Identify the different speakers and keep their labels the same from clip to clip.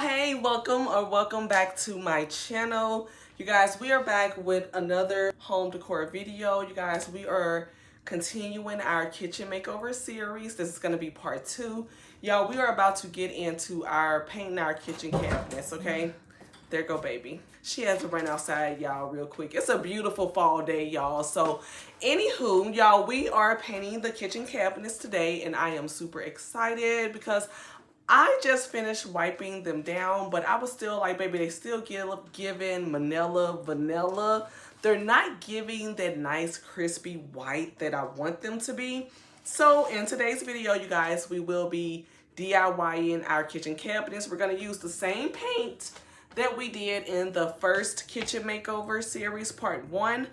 Speaker 1: Hey, welcome back to my channel. You guys, we are back with another home decor video. You guys, we are continuing our kitchen makeover series. This is going to be part 2. Y'all, we are about to get into our painting our kitchen cabinets, okay? There go baby. She has to run outside, y'all, real quick. It's a beautiful fall day, y'all. So, anywho, y'all, we are painting the kitchen cabinets today, and I am super excited because I just finished wiping them down, but I was still like, baby, they still giving manila vanilla. They're not giving that nice crispy white that I want them to be. So in today's video, you guys, we will be DIYing our kitchen cabinets. We're going to use the same paint that we did in the first kitchen makeover series, part 1,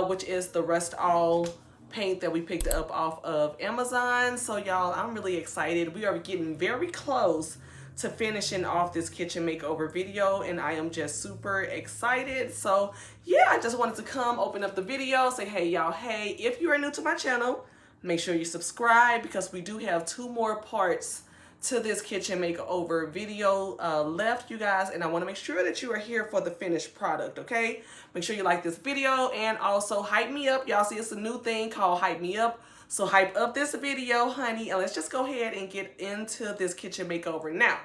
Speaker 1: which is the Rust All paint that we picked up off of Amazon. So y'all, I'm really excited. We are getting very close to finishing off this kitchen makeover video, and I am just super excited. So yeah, I just wanted to come open up the video, say hey y'all. Hey, if you are new to my channel, make sure you subscribe because we do have 2 more parts to this kitchen makeover video left, you guys, and I want to make sure that you are here for the finished product. Okay, make sure you like this video and also hype me up. Y'all see, it's a new thing called hype me up. So hype up this video, honey, and let's just go ahead and get into this kitchen makeover. Now,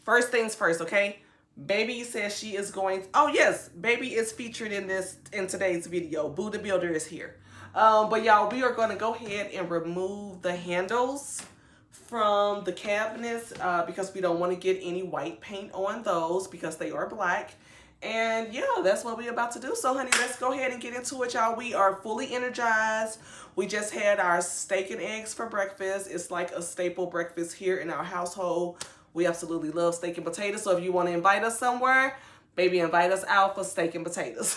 Speaker 1: first things first, okay? Baby says she is going, oh yes, baby is featured in today's video. Boo the Builder is here. But y'all, we are going to go ahead and remove the handles from the cabinets because we don't want to get any white paint on those because they are black. And yeah, that's what we're about to do. So honey, let's go ahead and get into it, y'all. We are fully energized. We just had our steak and eggs for breakfast. It's like a staple breakfast here in our household. We absolutely love steak and potatoes. So if you want to invite us somewhere, baby, invite us out for steak and potatoes.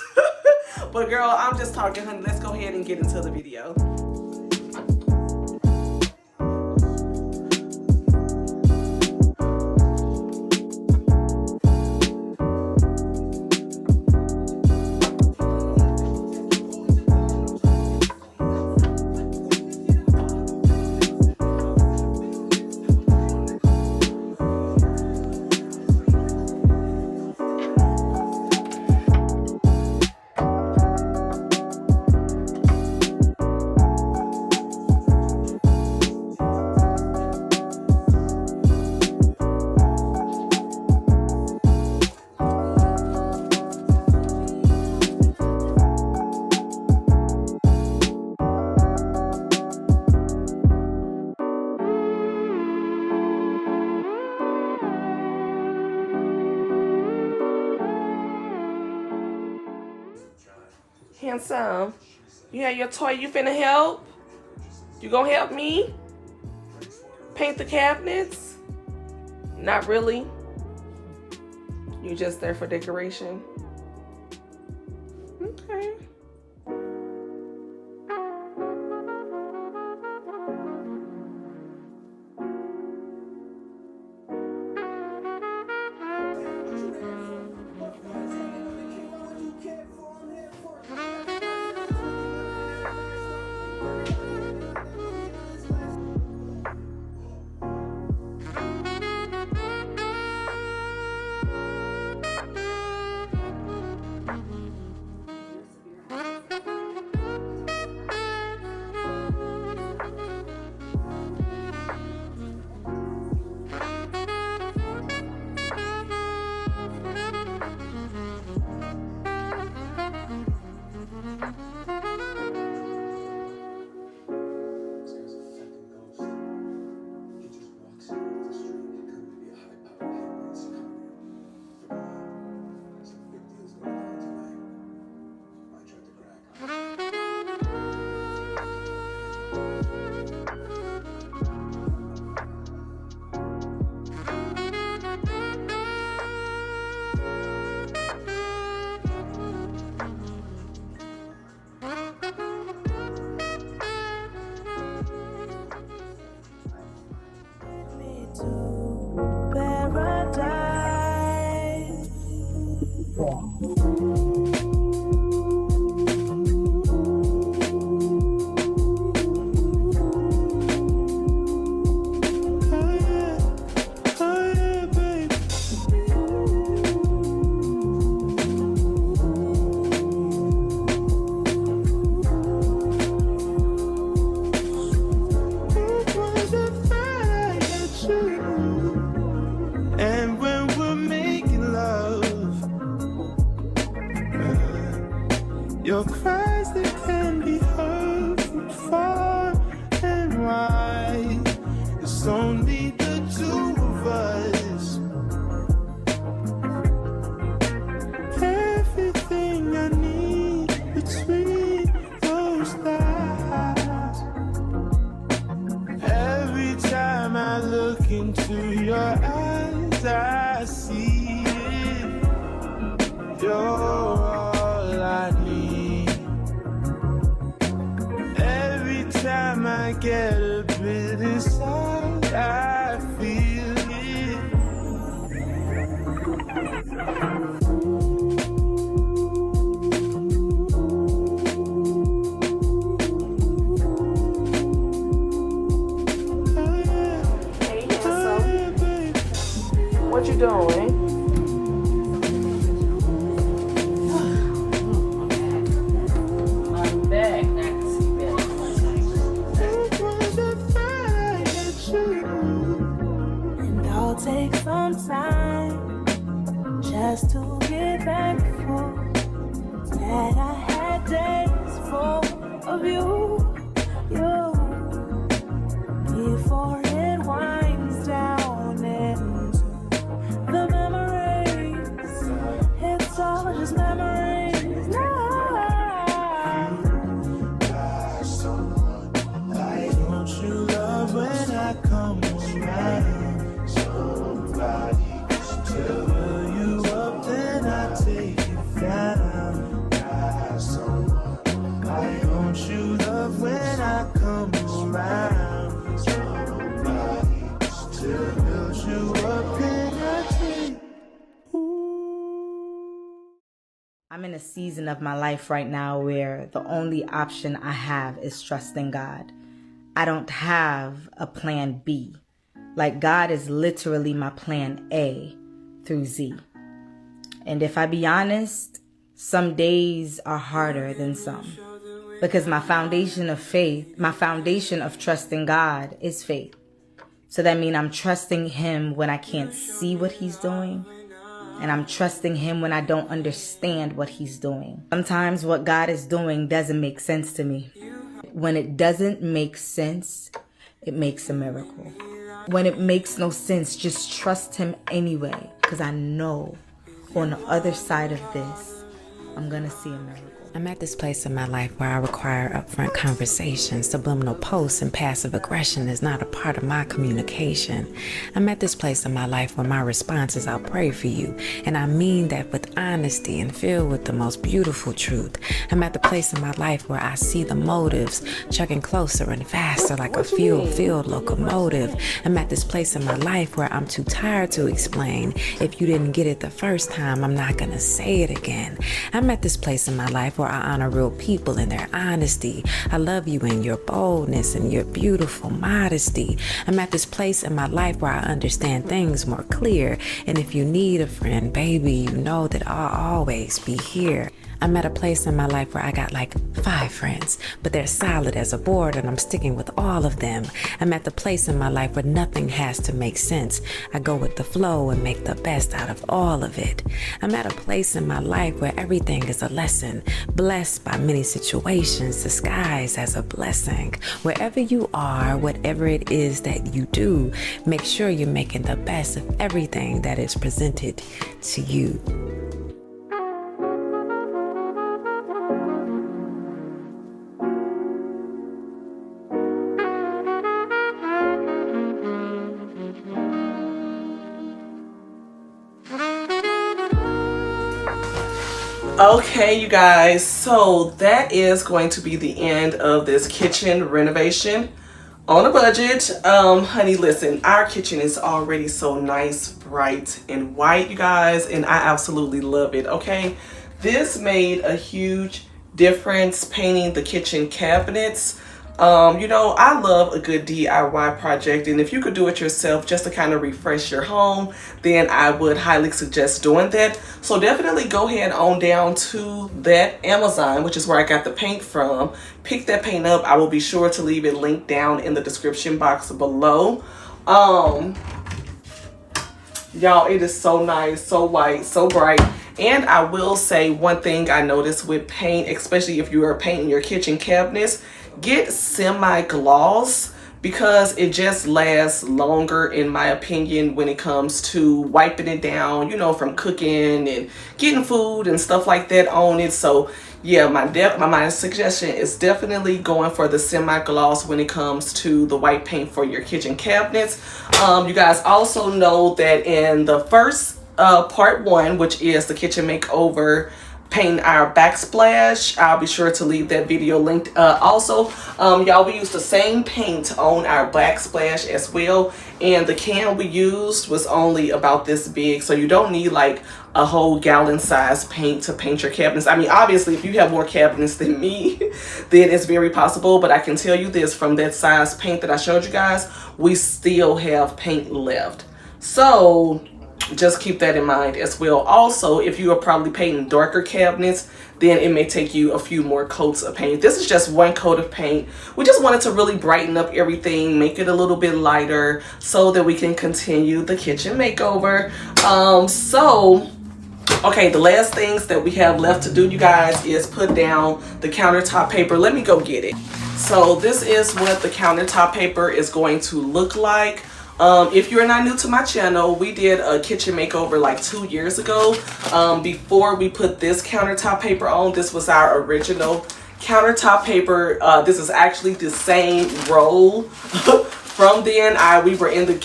Speaker 1: But girl, I'm just talking, honey. Let's go ahead and get into the video. Handsome, you have your toy, you finna help? You gonna help me paint the cabinets? Not really. You just there for decoration? Okay.
Speaker 2: your cries that can be heard from far and wide. It's only the two of us. Everything I need between those thighs. Every time I look into your eyes, I see it. You're all I need. Every time I get a bit inside, I feel it.
Speaker 1: Hey, handsome. What you doing?
Speaker 3: Take some time just to get thankful that I had days full of you before it winds down into the memories. It's all just memories now.
Speaker 2: Don't you love when I come around? Somebody fill you up, then I take you down. Don't you love when I come around? Somebody fill you up, then I take.
Speaker 4: I'm in a season of my life right now where the only option I have is trusting God. I don't have a plan B. Like, God is literally my plan A through Z. And if I be honest, some days are harder than some. Because my foundation of faith, my foundation of trusting God is faith. So that means I'm trusting Him when I can't see what He's doing. And I'm trusting Him when I don't understand what He's doing. Sometimes what God is doing doesn't make sense to me. When it doesn't make sense, it makes a miracle. When it makes no sense, just trust Him anyway. Because I know on the other side of this, I'm going to see a miracle.
Speaker 5: I'm at this place in my life where I require upfront conversation. Subliminal posts and passive aggression is not a part of my communication. I'm at this place in my life where my response is, I'll pray for you. And I mean that with honesty and filled with the most beautiful truth. I'm at the place in my life where I see the motives chugging closer and faster like a fuel-filled locomotive. I'm at this place in my life where I'm too tired to explain. If you didn't get it the first time, I'm not gonna say it again. I'm at this place in my life where I honor real people in their honesty. I love you in your boldness and your beautiful modesty. I'm at this place in my life where I understand things more clear. And if you need a friend, baby, you know that I'll always be here. I'm at a place in my life where I got like 5 friends, but they're solid as a board and I'm sticking with all of them. I'm at the place in my life where nothing has to make sense. I go with the flow and make the best out of all of it. I'm at a place in my life where everything is a lesson, blessed by many situations, disguised as a blessing. Wherever you are, whatever it is that you do, make sure you're making the best of everything that is presented to you.
Speaker 1: Okay, you guys, so that is going to be the end of this kitchen renovation on a budget. Honey, listen, our kitchen is already so nice, bright, and white, you guys, and I absolutely love it, okay? This made a huge difference painting the kitchen cabinets. You know, I love a good DIY project, and if you could do it yourself just to kind of refresh your home, then I would highly suggest doing that. So definitely go ahead on down to that Amazon, which is where I got the paint from. Pick that paint up. I will be sure to leave it linked down in the description box below. Y'all, it is so nice, so white, so bright. And I will say one thing I noticed with paint, especially if you are painting your kitchen cabinets, get semi-gloss because it just lasts longer, in my opinion, when it comes to wiping it down, you know, from cooking and getting food and stuff like that on it. So yeah, my suggestion is definitely going for the semi-gloss when it comes to the white paint for your kitchen cabinets. You guys also know that in the first part 1, which is the kitchen makeover, paint our backsplash, I'll be sure to leave that video linked. Also, y'all, we used the same paint on our backsplash as well, and the can we used was only about this big, so you don't need like a whole gallon size paint to paint your cabinets. I mean, obviously if you have more cabinets than me, then it's very possible, but I can tell you this, from that size paint that I showed you guys, we still have paint left. So just keep that in mind as well. Also, if you are probably painting darker cabinets, then it may take you a few more coats of paint. This is just 1 coat of paint. We just wanted to really brighten up everything, make it a little bit lighter so that we can continue the kitchen makeover. Okay, the last things that we have left to do, you guys, is put down the countertop paper. Let me go get it. So this is what the countertop paper is going to look like. If you're not new to my channel, we did a kitchen makeover like 2 years ago. Before we put this countertop paper on, this was our original countertop paper. This is actually the same roll. From then, we were in the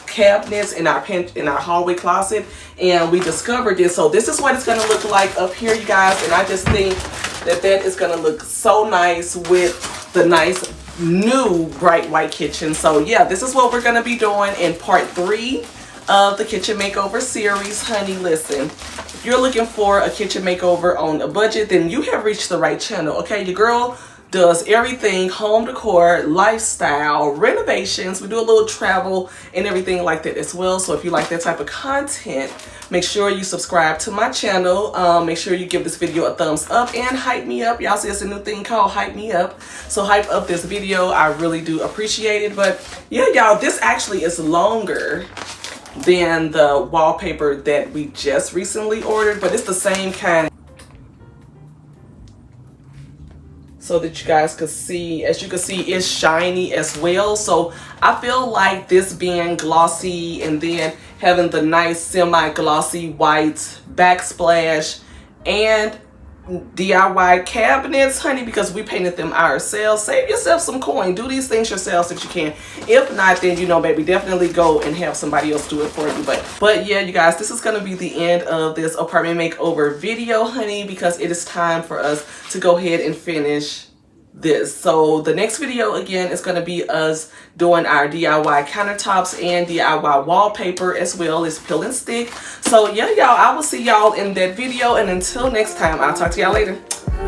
Speaker 1: cabinets in our hallway closet, and we discovered this. So this is what it's gonna look like up here, you guys. And I just think that that is gonna look so nice with the nice new bright white kitchen. So yeah, this is what we're gonna be doing in part 3 of the kitchen makeover series. Honey, listen, if you're looking for a kitchen makeover on a budget, then you have reached the right channel. Okay, your girl does everything home decor, lifestyle, renovations. We do a little travel and everything like that as well. So if you like that type of content, make sure you subscribe to my channel. Make sure you give this video a thumbs up and hype me up. Y'all see it's a new thing called hype me up. So hype up this video. I really do appreciate it. But yeah, y'all, this actually is longer than the wallpaper that we just recently ordered, but it's the same kind. So that you guys could see, as you can see, it's shiny as well. So I feel like this being glossy and then having the nice semi-glossy white backsplash and DIY cabinets, honey, because we painted them ourselves. Save yourself some coin. Do these things yourselves if you can. If not, then, you know, baby, definitely go and have somebody else do it for you. But yeah, you guys, this is going to be the end of this apartment makeover video, honey, because it is time for us to go ahead and finish this. So the next video again is going to be us doing our DIY countertops and DIY wallpaper, as well as peel and stick. So yeah, y'all, I will see y'all in that video, and until next time, I'll talk to y'all later.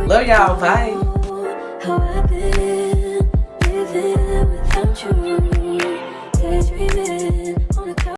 Speaker 1: Love y'all. Bye.